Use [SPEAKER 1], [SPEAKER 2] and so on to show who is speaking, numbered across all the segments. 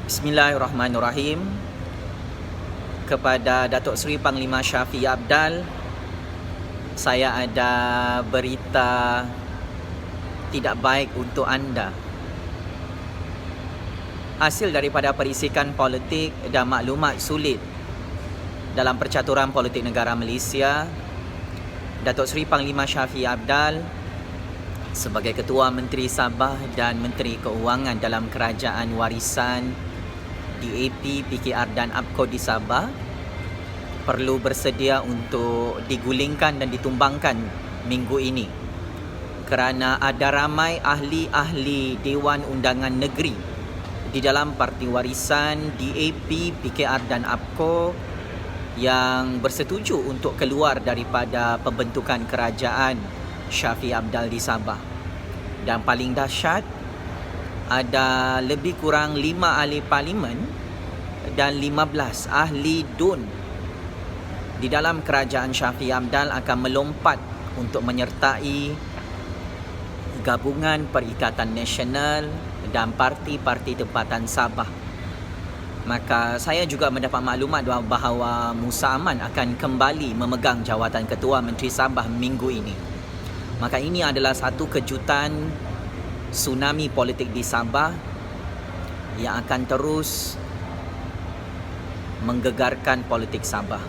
[SPEAKER 1] Bismillahirrahmanirrahim. Kepada Datuk Seri Panglima Shafie Apdal, saya ada berita tidak baik untuk anda. Hasil daripada perisikan politik dan maklumat sulit dalam percaturan politik negara Malaysia, Datuk Seri Panglima Shafie Apdal sebagai Ketua Menteri Sabah dan Menteri Keuangan dalam Kerajaan Warisan DAP, PKR dan APCO di Sabah perlu bersedia untuk digulingkan dan ditumbangkan minggu ini kerana ada ramai ahli-ahli Dewan Undangan Negeri di dalam Parti Warisan DAP, PKR dan APCO yang bersetuju untuk keluar daripada pembentukan kerajaan Shafie Apdal di Sabah. Dan paling dahsyat, ada lebih kurang 5 ahli parlimen dan 15 ahli DUN di dalam kerajaan Shafie Apdal akan melompat untuk menyertai Gabungan Perikatan Nasional dan parti-parti tempatan Sabah. Maka saya juga mendapat maklumat bahawa Musa Aman akan kembali memegang jawatan Ketua Menteri Sabah minggu ini. Maka ini adalah satu kejutan tsunami politik di Sabah yang akan terus menggegarkan politik Sabah.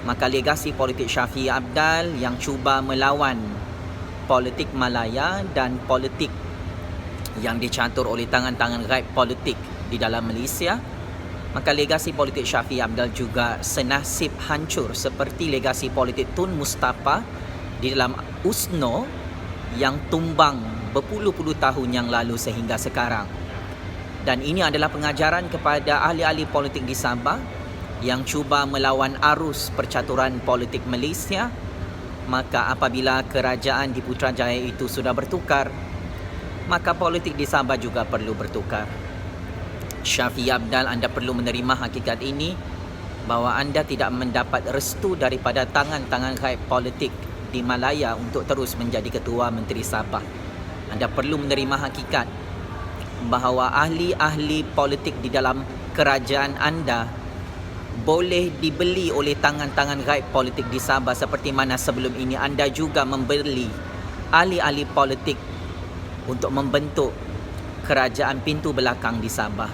[SPEAKER 1] Maka legasi politik Shafie Apdal yang cuba melawan politik Malaya dan politik yang dicatur oleh tangan-tangan gaib politik di dalam Malaysia, maka legasi politik Shafie Apdal juga senasib hancur seperti legasi politik Tun Mustafa di dalam USNO yang tumbang berpuluh-puluh tahun yang lalu sehingga sekarang. Dan ini adalah pengajaran kepada ahli-ahli politik di Sabah yang cuba melawan arus percaturan politik Malaysia. Maka apabila kerajaan di Putrajaya itu sudah bertukar, maka politik di Sabah juga perlu bertukar. Shafie Apdal, anda perlu menerima hakikat ini, bahawa anda tidak mendapat restu daripada tangan-tangan gaib politik di Malaya untuk terus menjadi Ketua Menteri Sabah. Anda perlu menerima hakikat bahawa ahli-ahli politik di dalam kerajaan anda boleh dibeli oleh tangan-tangan gaib politik di Sabah, seperti mana sebelum ini anda juga membeli ahli-ahli politik untuk membentuk kerajaan pintu belakang di Sabah.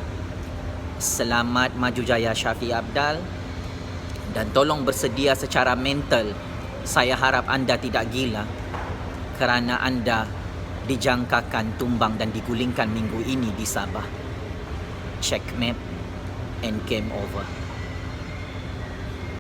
[SPEAKER 1] Selamat maju jaya Shafie Apdal, dan tolong bersedia secara mental. Saya harap anda tidak gila kerana anda dijangkakan tumbang dan digulingkan minggu ini di Sabah. Checkmate and game over.